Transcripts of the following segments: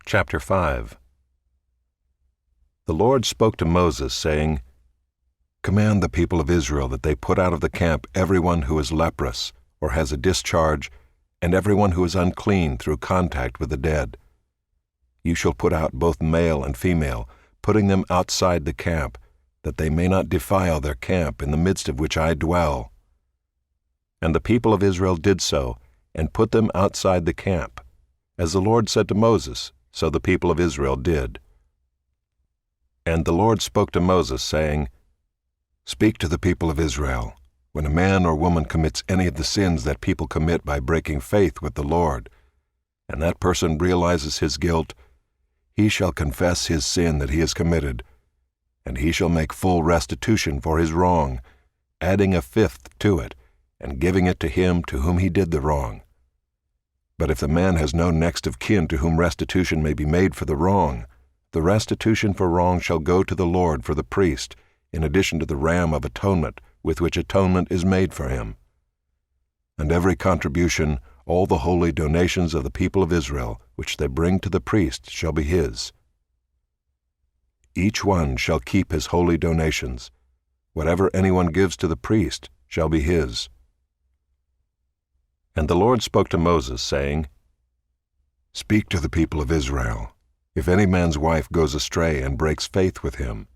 Chapter 5. The Lord spoke to Moses, saying, "Command the people of Israel that they put out of the camp everyone who is leprous, or has a discharge, and everyone who is unclean through contact with the dead. You shall put out both male and female, putting them outside the camp, that they may not defile their camp in the midst of which I dwell." And the people of Israel did so, and put them outside the camp. As the Lord said to Moses, so the people of Israel did. And the Lord spoke to Moses, saying, "Speak to the people of Israel. When a man or woman commits any of the sins that people commit by breaking faith with the Lord, and that person realizes his guilt, he shall confess his sin that he has committed, and he shall make full restitution for his wrong, adding a fifth to it, and giving it to him to whom he did the wrong. But if the man has no next of kin to whom restitution may be made for the wrong, the restitution for wrong shall go to the Lord for the priest, in addition to the ram of atonement with which atonement is made for him. And every contribution, all the holy donations of the people of Israel, which they bring to the priest, shall be his. Each one shall keep his holy donations. Whatever anyone gives to the priest shall be his." And the Lord spoke to Moses, saying, "Speak to the people of Israel. If any man's wife goes astray and breaks faith with him,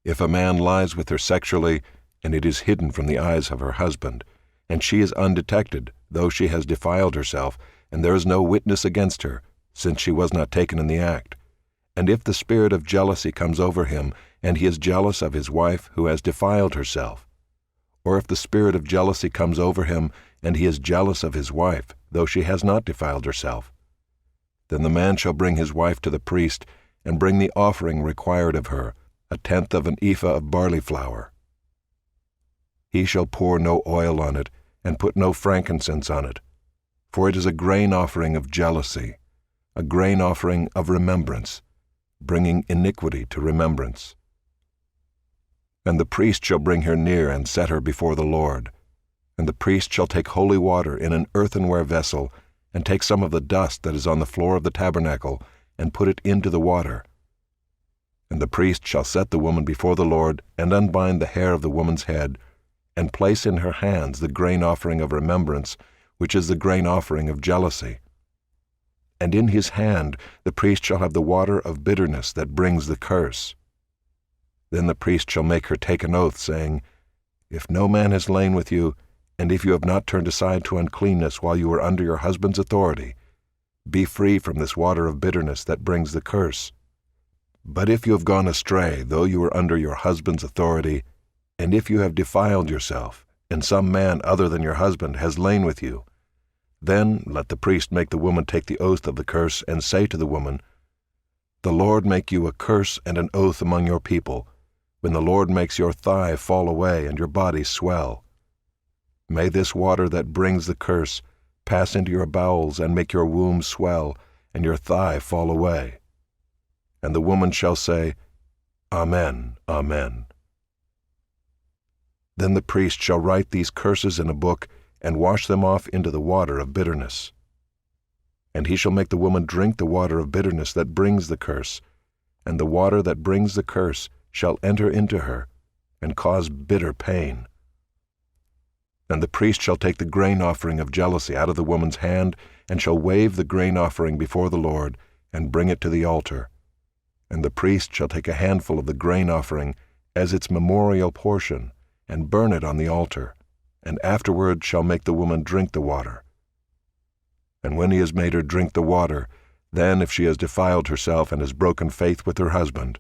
if a man lies with her sexually, and it is hidden from the eyes of her husband, and she is undetected, though she has defiled herself, and there is no witness against her, since she was not taken in the act, and if the spirit of jealousy comes over him, and he is jealous of his wife who has defiled herself, or if the spirit of jealousy comes over him, and he is jealous of his wife, though she has not defiled herself, then the man shall bring his wife to the priest, and bring the offering required of her, 1/10 of an ephah of barley flour. He shall pour no oil on it, and put no frankincense on it, for it is a grain offering of jealousy, a grain offering of remembrance, bringing iniquity to remembrance. And the priest shall bring her near and set her before the Lord. And the priest shall take holy water in an earthenware vessel, and take some of the dust that is on the floor of the tabernacle, and put it into the water. And the priest shall set the woman before the Lord, and unbind the hair of the woman's head, and place in her hands the grain offering of remembrance, which is the grain offering of jealousy. And in his hand the priest shall have the water of bitterness that brings the curse. Then the priest shall make her take an oath, saying, "If no man has lain with you, and if you have not turned aside to uncleanness while you were under your husband's authority, be free from this water of bitterness that brings the curse. But if you have gone astray, though you were under your husband's authority, and if you have defiled yourself, and some man other than your husband has lain with you, then let the priest make the woman take the oath of the curse, and say to the woman, 'The Lord make you a curse and an oath among your people, when the Lord makes your thigh fall away and your body swell. May this water that brings the curse pass into your bowels and make your womb swell and your thigh fall away.' And the woman shall say, 'Amen, Amen.' Then the priest shall write these curses in a book and wash them off into the water of bitterness. And he shall make the woman drink the water of bitterness that brings the curse, and the water that brings the curse shall enter into her and cause bitter pain. And the priest shall take the grain offering of jealousy out of the woman's hand, and shall wave the grain offering before the Lord, and bring it to the altar. And the priest shall take a handful of the grain offering as its memorial portion, and burn it on the altar, and afterward shall make the woman drink the water. And when he has made her drink the water, then if she has defiled herself and has broken faith with her husband,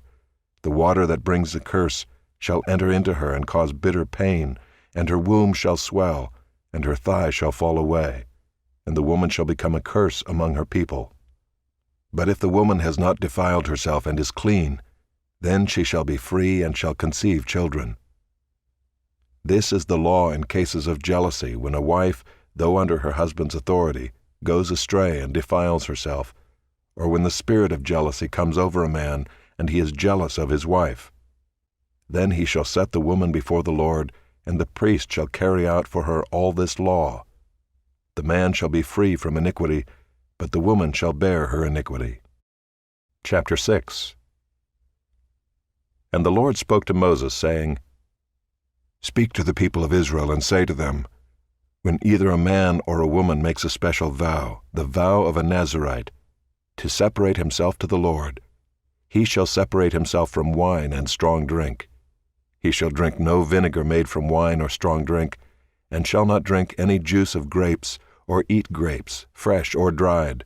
the water that brings the curse shall enter into her and cause bitter pain, and her womb shall swell, and her thigh shall fall away, and the woman shall become a curse among her people. But if the woman has not defiled herself and is clean, then she shall be free and shall conceive children. This is the law in cases of jealousy, when a wife, though under her husband's authority, goes astray and defiles herself, or when the spirit of jealousy comes over a man, and he is jealous of his wife. Then he shall set the woman before the Lord, and the priest shall carry out for her all this law. The man shall be free from iniquity, but the woman shall bear her iniquity. Chapter 6. And the Lord spoke to Moses, saying, Speak to the people of Israel and say to them, when either a man or a woman makes a special vow, the vow of a Nazirite, to separate himself to the Lord, he shall separate himself from wine and strong drink. He shall drink no vinegar made from wine or strong drink, and shall not drink any juice of grapes, or eat grapes, fresh or dried.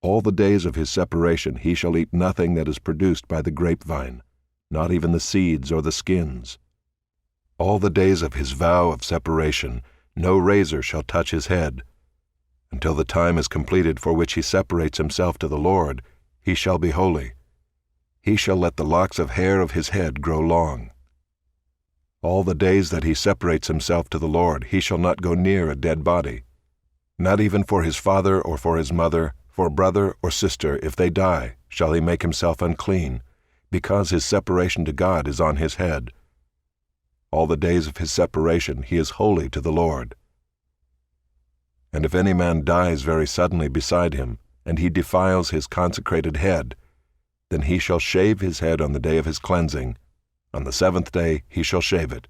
All the days of his separation he shall eat nothing that is produced by the grapevine, not even the seeds or the skins. All the days of his vow of separation no razor shall touch his head. Until the time is completed for which he separates himself to the Lord, he shall be holy. He shall let the locks of hair of his head grow long. All the days that he separates himself to the Lord, he shall not go near a dead body, not even for his father or for his mother, for brother or sister, if they die, shall he make himself unclean, because his separation to God is on his head. All the days of his separation he is holy to the Lord. And if any man dies very suddenly beside him, and he defiles his consecrated head, then he shall shave his head on the day of his cleansing. On the 7th day he shall shave it.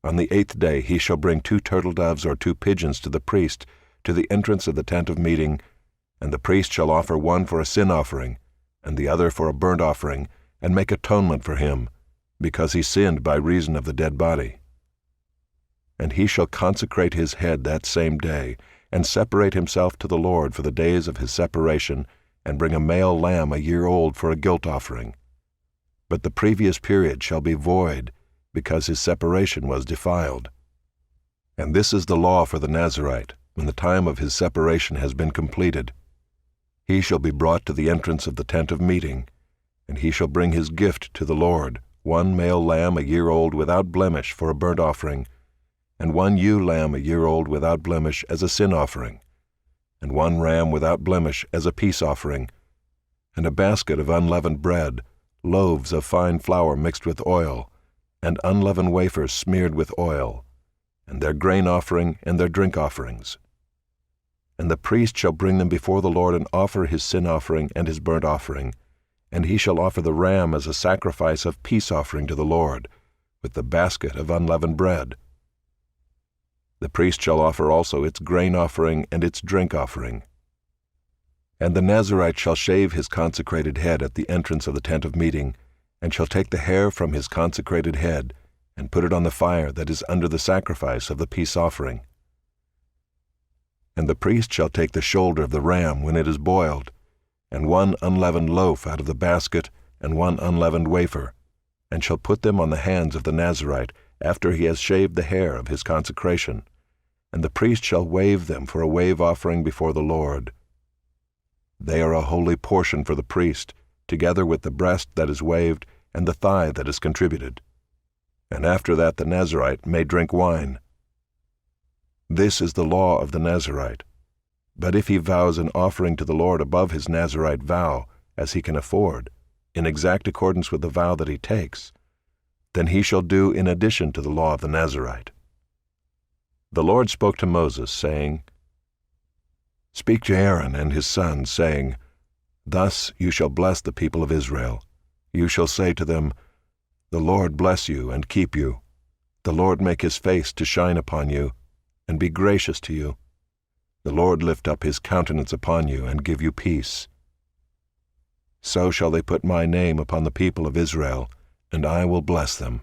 On the 8th day he shall bring 2 turtle doves or 2 pigeons to the priest to the entrance of the tent of meeting, and the priest shall offer one for a sin offering, and the other for a burnt offering, and make atonement for him, because he sinned by reason of the dead body. And he shall consecrate his head that same day, and separate himself to the Lord for the days of his separation, and bring a male lamb a year old for a guilt offering. But the previous period shall be void, because his separation was defiled. And this is the law for the Nazirite, when the time of his separation has been completed. He shall be brought to the entrance of the tent of meeting, and he shall bring his gift to the Lord, 1 male lamb a year old without blemish for a burnt offering, and 1 ewe lamb a year old without blemish as a sin offering, and 1 ram without blemish as a peace offering, and a basket of unleavened bread, loaves of fine flour mixed with oil, and unleavened wafers smeared with oil, and their grain offering and their drink offerings. And the priest shall bring them before the Lord and offer his sin offering and his burnt offering, and he shall offer the ram as a sacrifice of peace offering to the Lord, with the basket of unleavened bread. The priest shall offer also its grain offering and its drink offering. And the Nazirite shall shave his consecrated head at the entrance of the tent of meeting, and shall take the hair from his consecrated head, and put it on the fire that is under the sacrifice of the peace offering. And the priest shall take the shoulder of the ram when it is boiled, and 1 unleavened loaf out of the basket, and 1 unleavened wafer, and shall put them on the hands of the Nazirite after he has shaved the hair of his consecration, and the priest shall wave them for a wave offering before the Lord. They are a holy portion for the priest, together with the breast that is waved and the thigh that is contributed. And after that the Nazirite may drink wine. This is the law of the Nazirite. But if he vows an offering to the Lord above his Nazirite vow, as he can afford, in exact accordance with the vow that he takes, then he shall do in addition to the law of the Nazirite. The Lord spoke to Moses, saying, Speak to Aaron and his sons, saying, Thus you shall bless the people of Israel. You shall say to them, The Lord bless you and keep you. The Lord make his face to shine upon you, and be gracious to you. The Lord lift up his countenance upon you and give you peace. So shall they put my name upon the people of Israel, and I will bless them.